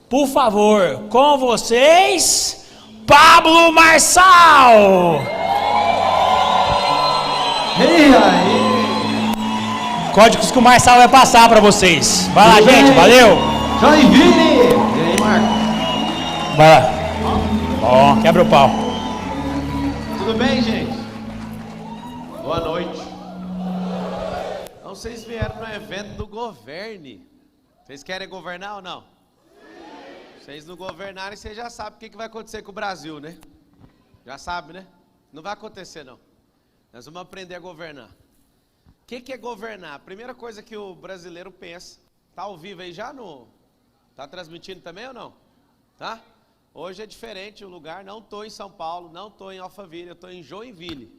Por favor, com vocês, Pablo Marçal! E aí? Códigos que o Marçal vai passar para vocês. Vai lá, Tudo gente, bem? valeu! Joinville! E aí, Marcos? Vai lá. Ó, quebra o pau. Tudo bem, gente? Boa noite. Então, vocês vieram no evento do Governe. Vocês querem governar ou não? Vocês não governarem, vocês já sabem o que vai acontecer com o Brasil, né? Já sabe, né? Não vai acontecer, não. Nós vamos aprender a governar. O que é governar? A primeira coisa que o brasileiro pensa. Tá ao vivo aí já no... Tá transmitindo também ou não? Tá? Hoje é diferente o lugar. Não estou em São Paulo, não estou em Alphaville, eu estou em Joinville.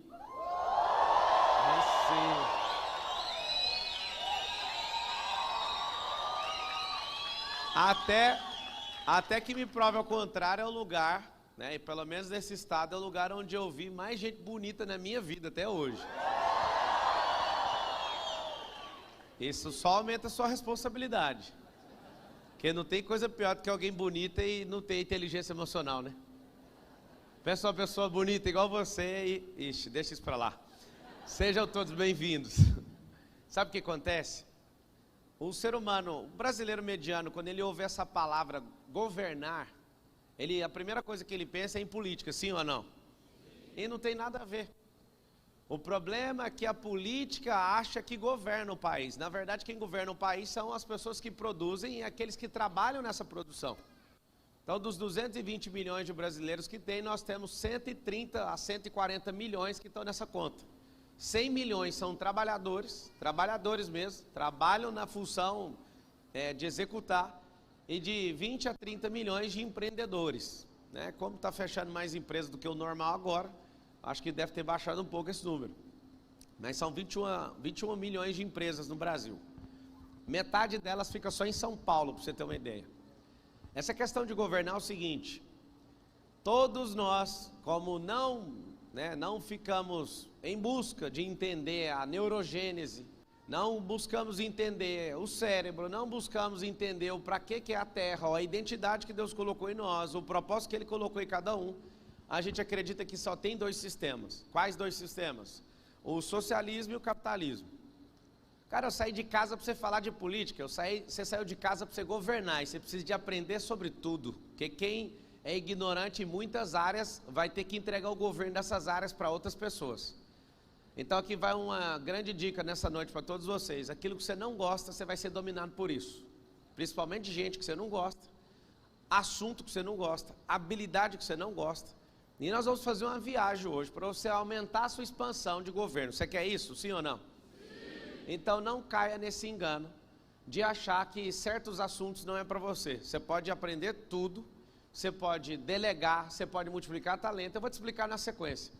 Até que me prove ao contrário, é o lugar, né, e pelo menos nesse estado, é o lugar onde eu vi mais gente bonita na minha vida até hoje. Isso só aumenta a sua responsabilidade. Porque não tem coisa pior do que alguém bonita e não ter inteligência emocional, né? Pensa uma pessoa bonita igual você e... Ixi, deixa isso pra lá. Sejam todos bem-vindos. Sabe o que acontece? O ser humano, o brasileiro mediano, quando ele ouve essa palavra governar, a primeira coisa que ele pensa é em política, sim ou não? E não tem nada a ver. O problema é que a política acha que governa o país. Na verdade, quem governa o país são as pessoas que produzem e aqueles que trabalham nessa produção. Então, dos 220 milhões de brasileiros que tem, nós temos 130 a 140 milhões que estão nessa conta. 100 milhões são trabalhadores mesmo, trabalham na função de executar, e de 20 a 30 milhões de empreendedores, né? Como está fechando mais empresas do que o normal agora, acho que deve ter baixado um pouco esse número, mas são 21 milhões de empresas no Brasil. Metade delas fica só em São Paulo, para você ter uma ideia. Essa questão de governar é o seguinte: todos nós, como não ficamos em busca de entender a neurogênese, não buscamos entender o cérebro, não buscamos entender o para que é a Terra, a identidade que Deus colocou em nós, o propósito que Ele colocou em cada um, a gente acredita que só tem dois sistemas. Quais dois sistemas? O socialismo e o capitalismo. Cara, eu saí de casa para você falar de política, você saiu de casa para você governar, e você precisa de aprender sobre tudo, porque quem é ignorante em muitas áreas vai ter que entregar o governo dessas áreas para outras pessoas. Então aqui vai uma grande dica nessa noite para todos vocês: aquilo que você não gosta, você vai ser dominado por isso, principalmente gente que você não gosta, assunto que você não gosta, habilidade que você não gosta. E nós vamos fazer uma viagem hoje para você aumentar a sua expansão de governo. Você quer isso, sim ou não? Sim. Então não caia nesse engano de achar que certos assuntos não é para você. Você pode aprender tudo, você pode delegar, você pode multiplicar talento. Eu vou te explicar na sequência.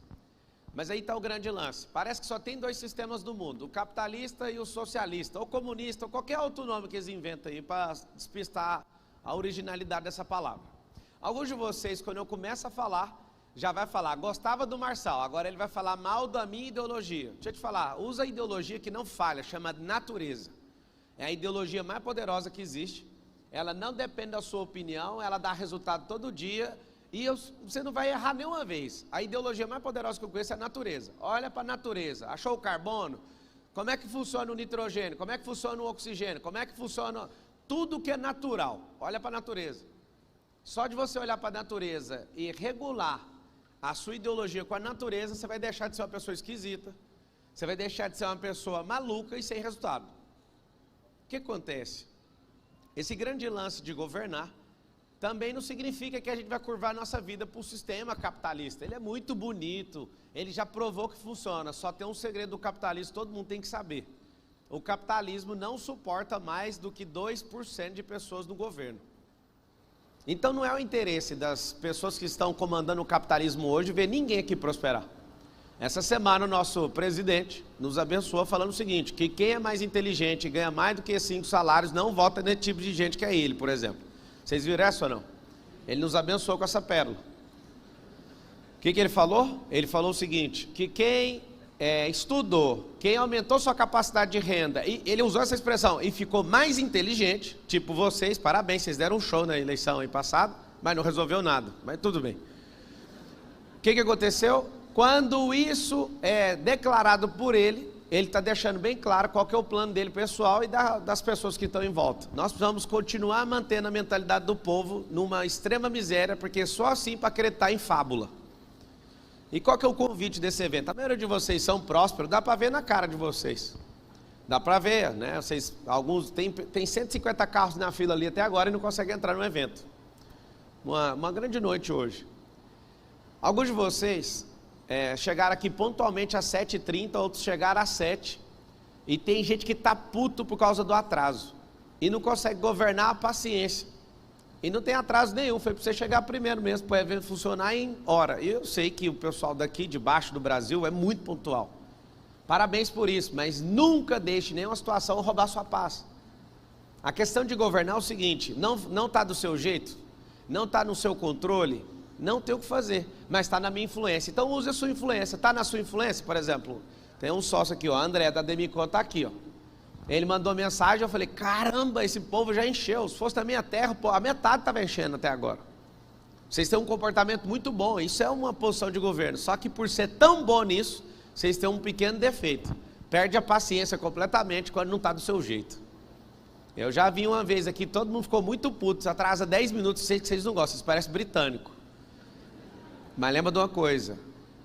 Mas aí está o grande lance. Parece que só tem dois sistemas no mundo: o capitalista e o socialista, ou comunista, ou qualquer outro nome que eles inventam aí para despistar a originalidade dessa palavra. Alguns de vocês, quando eu começo a falar, já vai falar: gostava do Marçal, agora ele vai falar mal da minha ideologia. Deixa eu te falar, usa a ideologia que não falha, chama natureza. É a ideologia mais poderosa que existe. Ela não depende da sua opinião, ela dá resultado todo dia, e você não vai errar nenhuma vez. A ideologia mais poderosa que eu conheço é a natureza. Olha para a natureza, achou o carbono? Como é que funciona o nitrogênio? Como é que funciona o oxigênio? Como é que funciona tudo que é natural? Olha para a natureza. Só de você olhar para a natureza e regular a sua ideologia com a natureza, você vai deixar de ser uma pessoa esquisita, você vai deixar de ser uma pessoa maluca e sem resultado. O que acontece? Esse grande lance de governar também não significa que a gente vai curvar a nossa vida para o sistema capitalista. Ele é muito bonito, ele já provou que funciona. Só tem um segredo do capitalismo, todo mundo tem que saber: o capitalismo não suporta mais do que 2% de pessoas no governo. Então não é o interesse das pessoas que estão comandando o capitalismo hoje ver ninguém aqui prosperar. Essa semana o nosso presidente nos abençoou falando o seguinte: que quem é mais inteligente e ganha mais do que 5 salários não vota nesse tipo de gente que é ele, por exemplo. Vocês viram essa ou não? Ele nos abençoou com essa pérola. O que ele falou? Ele falou o seguinte: que quem estudou, quem aumentou sua capacidade de renda, e ele usou essa expressão, e ficou mais inteligente, tipo vocês, parabéns, vocês deram um show na eleição aí passada, mas não resolveu nada, mas tudo bem. O que aconteceu? Quando isso é declarado por ele está deixando bem claro qual que é o plano dele pessoal e das pessoas que estão em volta. Nós precisamos continuar mantendo a mentalidade do povo numa extrema miséria, porque só assim para acreditar em fábula. E qual que é o convite desse evento? A maioria de vocês são prósperos, dá para ver na cara de vocês. Dá para ver, né? Vocês, alguns tem 150 carros na fila ali até agora e não conseguem entrar no evento. Uma grande noite hoje. Alguns de vocês chegaram aqui pontualmente às 7h30, outros chegaram às 7h. E tem gente que está puto por causa do atraso. E não consegue governar a paciência. E não tem atraso nenhum, foi para você chegar primeiro mesmo, para o evento funcionar em hora. E eu sei que o pessoal daqui, de baixo do Brasil, é muito pontual. Parabéns por isso, mas nunca deixe nenhuma situação roubar sua paz. A questão de governar é o seguinte, não está do seu jeito, não está no seu controle, não tem o que fazer, mas está na minha influência. Então use a sua influência. Está na sua influência, por exemplo, tem um sócio aqui, ó, André da Demicon está aqui, ó. Ele mandou mensagem, eu falei, caramba, esse povo já encheu. Se fosse na minha terra, pô, a metade estava enchendo até agora. Vocês têm um comportamento muito bom, isso é uma posição de governo. Só que por ser tão bom nisso, vocês têm um pequeno defeito. Perde a paciência completamente quando não está do seu jeito. Eu já vi uma vez aqui, todo mundo ficou muito puto, se atrasa 10 minutos, sei que vocês não gostam, vocês parecem britânico. Mas lembra de uma coisa,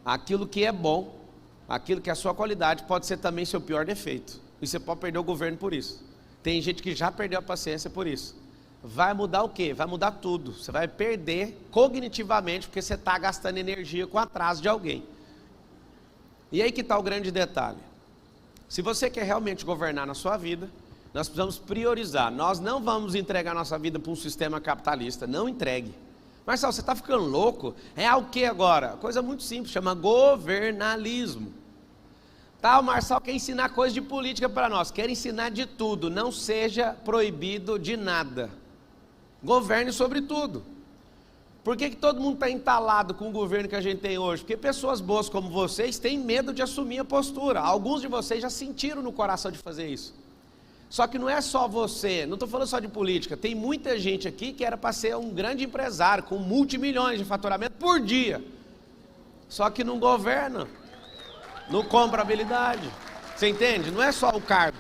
aquilo que é bom, aquilo que é a sua qualidade, pode ser também seu pior defeito. E você pode perder o governo por isso. Tem gente que já perdeu a paciência por isso. Vai mudar o quê? Vai mudar tudo. Você vai perder cognitivamente, porque você está gastando energia com atraso de alguém. E aí que está o grande detalhe. Se você quer realmente governar na sua vida, nós precisamos priorizar. Nós não vamos entregar nossa vida para um sistema capitalista. Não entregue. Marcelo, você está ficando louco? É o que agora? Coisa muito simples, chama governalismo. Tá, o Marçal quer ensinar coisa de política para nós, quer ensinar de tudo, não seja proibido de nada. Governe sobre tudo. Por que todo mundo está entalado com o governo que a gente tem hoje? Porque pessoas boas como vocês têm medo de assumir a postura. Alguns de vocês já sentiram no coração de fazer isso. Só que não é só você, não estou falando só de política, tem muita gente aqui que era para ser um grande empresário, com multimilhões de faturamento por dia. Só que não governa. Não compra habilidade, você entende? Não é só o cargo.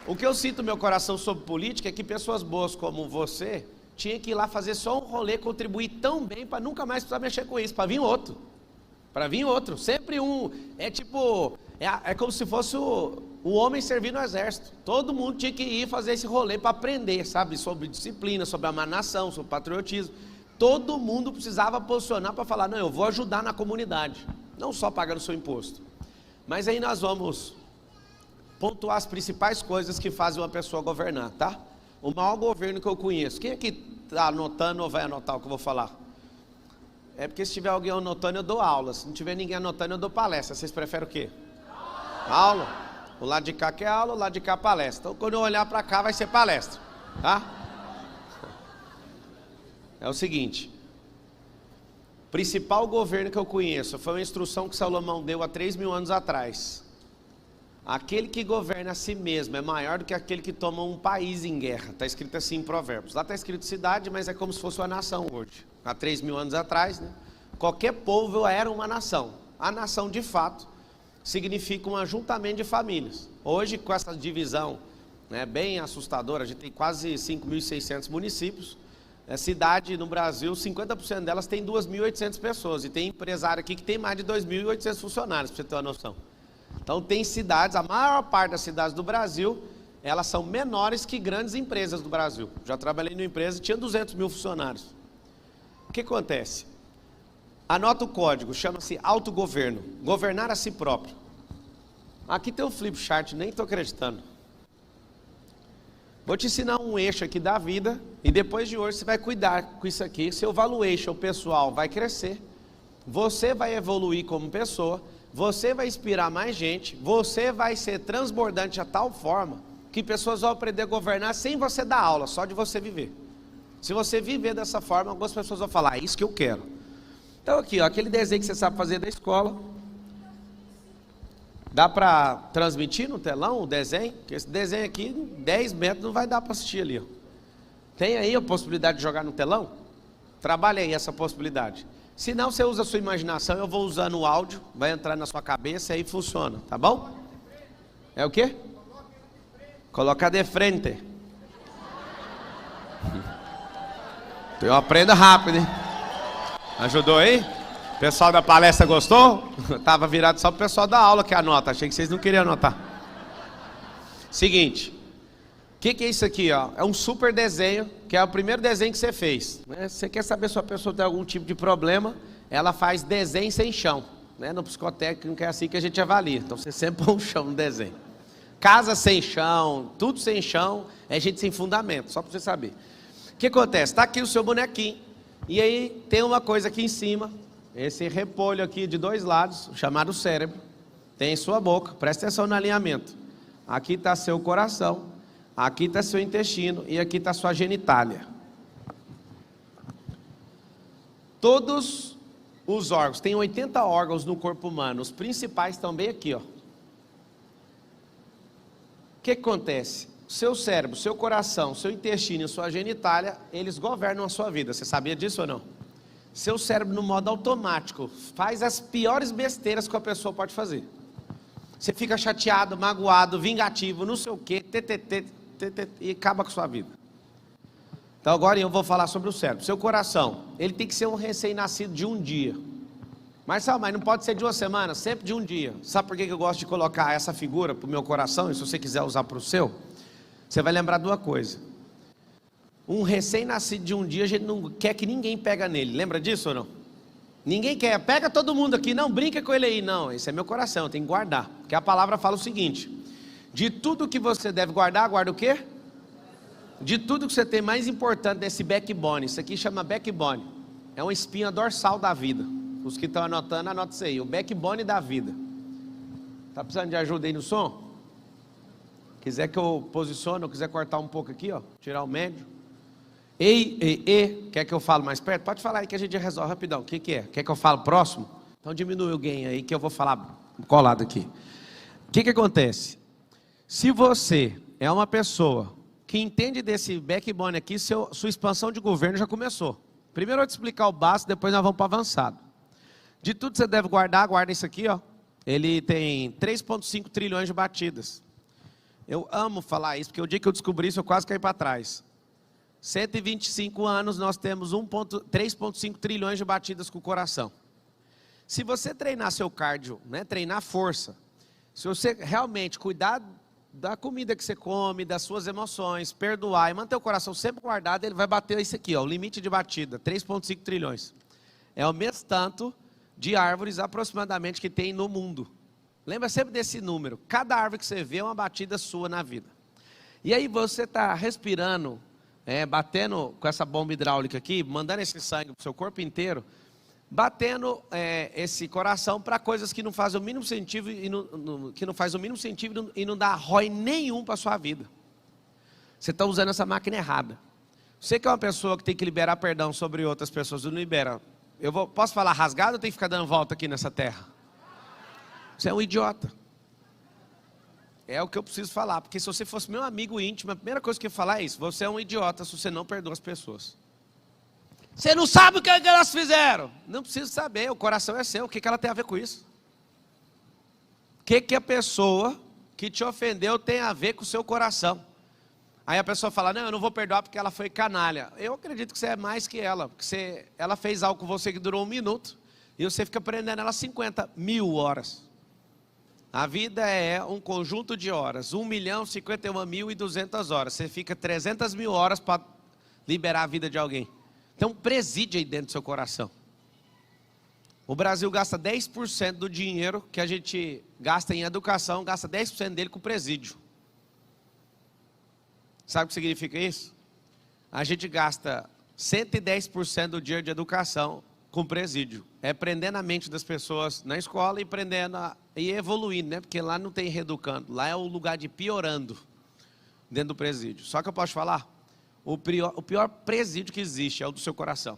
O que eu sinto no meu coração sobre política é que pessoas boas como você tinha que ir lá fazer só um rolê, contribuir tão bem para nunca mais precisar mexer com isso, para vir outro, sempre um, é como se fosse o homem servir no exército. Todo mundo tinha que ir fazer esse rolê para aprender, sabe, sobre disciplina, sobre a nação, sobre patriotismo. Todo mundo precisava posicionar para falar, não, eu vou ajudar na comunidade. Não só pagando o seu imposto. Mas aí nós vamos pontuar as principais coisas que fazem uma pessoa governar, tá? O maior governo que eu conheço. Quem aqui está anotando ou vai anotar o que eu vou falar? É porque se tiver alguém anotando eu dou aula. Se não tiver ninguém anotando eu dou palestra. Vocês preferem o quê? Aula. O lado de cá que é aula, o lado de cá palestra. Então quando eu olhar para cá vai ser palestra, tá? É o seguinte. Principal governo que eu conheço foi uma instrução que Salomão deu há 3.000 anos atrás. Aquele que governa a si mesmo é maior do que aquele que toma um país em guerra. Está escrito assim em Provérbios. Lá está escrito cidade, mas é como se fosse uma nação hoje. Há 3.000 anos atrás, né? Qualquer povo era uma nação. A nação, de fato, significa um ajuntamento de famílias. Hoje, com essa divisão, né, bem assustadora, a gente tem quase 5.600 municípios. A cidade no Brasil, 50% delas tem 2.800 pessoas. E tem empresário aqui que tem mais de 2.800 funcionários, para você ter uma noção. Então tem cidades, a maior parte das cidades do Brasil, elas são menores que grandes empresas do Brasil. Já trabalhei numa empresa que tinha 200 mil funcionários. O que acontece? Anota o código, chama-se autogoverno. Governar a si próprio. Aqui tem um flip chart, nem estou acreditando. Vou te ensinar um eixo aqui da vida e depois de hoje você vai cuidar com isso aqui. Seu valuation pessoal vai crescer, você vai evoluir como pessoa, você vai inspirar mais gente, você vai ser transbordante de tal forma que pessoas vão aprender a governar sem você dar aula, só de você viver. Se você viver dessa forma, algumas pessoas vão falar, é isso que eu quero. Então aqui, ó, aquele desenho que você sabe fazer da escola, Dá para transmitir no telão o desenho? Porque esse desenho aqui, 10 metros, não vai dar para assistir ali. Ó. Tem aí a possibilidade de jogar no telão? Trabalhe aí essa possibilidade. Se não, você usa a sua imaginação, eu vou usando o áudio, vai entrar na sua cabeça e aí funciona, tá bom? É o quê? Colocar de frente. Eu aprendo rápido, hein? Ajudou aí? O pessoal da palestra gostou? Tava virado só pro pessoal da aula que anota. Achei que vocês não queriam anotar. Seguinte. O que é isso aqui, ó? É um super desenho, que é o primeiro desenho que você fez. Você quer saber se a pessoa tem algum tipo de problema, ela faz desenho sem chão. No psicotécnico é assim que a gente avalia. Então você sempre põe um chão no desenho. Casa sem chão, tudo sem chão, é gente sem fundamento, só para você saber. O que acontece? Está aqui o seu bonequinho, e aí tem uma coisa aqui em cima, esse repolho aqui de 2 lados, chamado cérebro, tem em sua boca, presta atenção no alinhamento. Aqui está seu coração, aqui está seu intestino e aqui está sua genitália. Todos os órgãos, tem 80 órgãos no corpo humano, os principais estão bem aqui, ó. O que acontece? Seu cérebro, seu coração, seu intestino e sua genitália, eles governam a sua vida. Você sabia disso ou não? Seu cérebro, no modo automático, faz as piores besteiras que a pessoa pode fazer. Você fica chateado, magoado, vingativo, não sei o quê, e acaba com a sua vida. Então agora eu vou falar sobre o cérebro. Seu coração, ele tem que ser um recém-nascido de um dia. Mas não pode ser de 1 semana, sempre de um dia. Sabe por que eu gosto de colocar essa figura para o meu coração? E se você quiser usar para o seu, você vai lembrar de uma coisa. Um recém-nascido de um dia, a gente não quer que ninguém pega nele. Lembra disso ou não? Ninguém quer, pega todo mundo aqui, não brinca com ele aí. Não, esse é meu coração, eu tenho que guardar. Porque a palavra fala o seguinte: de tudo que você deve guardar, guarda o quê? De tudo que você tem mais importante desse backbone. Isso aqui chama backbone. É uma espinha dorsal da vida. Os que estão anotando, anota isso aí. O backbone da vida. Está precisando de ajuda aí no som? Quiser que eu posicione, ou quiser cortar um pouco aqui, ó, tirar o médio. Quer que eu fale mais perto? Pode falar aí que a gente resolve rapidão. O que é? Quer que eu fale próximo? Então diminui o gain aí que eu vou falar colado aqui. O que acontece? Se você é uma pessoa que entende desse backbone aqui, sua expansão de governo já começou. Primeiro eu vou te explicar o básico, depois nós vamos para o avançado. De tudo que você deve guardar, guarda isso aqui, ó. Ele tem 3,5 trilhões de batidas. Eu amo falar isso, porque o dia que eu descobri isso, eu quase caí para trás. 125 anos, nós temos 3,5 trilhões de batidas com o coração. Se você treinar seu cardio, treinar força, se você realmente cuidar da comida que você come, das suas emoções, perdoar e manter o coração sempre guardado, ele vai bater isso aqui, ó, o limite de batida, 3,5 trilhões. É o mesmo tanto de árvores aproximadamente que tem no mundo. Lembra sempre desse número. Cada árvore que você vê é uma batida sua na vida. E aí você está respirando, batendo com essa bomba hidráulica aqui, mandando esse sangue para o seu corpo inteiro, batendo esse coração para coisas que não fazem o mínimo sentido e não dá ROI nenhum para a sua vida. Você está usando essa máquina errada. Você que é uma pessoa que tem que liberar perdão sobre outras pessoas, não libera. Posso falar rasgado ou tem que ficar dando volta aqui nessa terra? Você é um idiota. É o que eu preciso falar, porque se você fosse meu amigo íntimo, a primeira coisa que eu ia falar é isso: você é um idiota se você não perdoa as pessoas. Você não sabe o que elas fizeram. Não precisa saber, o coração é seu, o que ela tem a ver com isso? O que a pessoa que te ofendeu tem a ver com o seu coração? Aí a pessoa fala, não, eu não vou perdoar porque ela foi canalha. Eu acredito que você é mais que ela, porque ela fez algo com você que durou 1 minuto, e você fica prendendo ela 50.000 horas. A vida é um conjunto de horas, 1.051.200 horas. Você fica 300.000 horas para liberar a vida de alguém. Então preside aí dentro do seu coração. O Brasil gasta 10% do dinheiro que a gente gasta em educação, gasta 10% dele com presídio. Sabe o que significa isso? A gente gasta 110% do dinheiro de educação com presídio. É prendendo a mente das pessoas na escola e e evoluindo, porque lá não tem reeducando, lá é o lugar de piorando dentro do presídio. Só que eu posso falar, o pior presídio que existe é o do seu coração.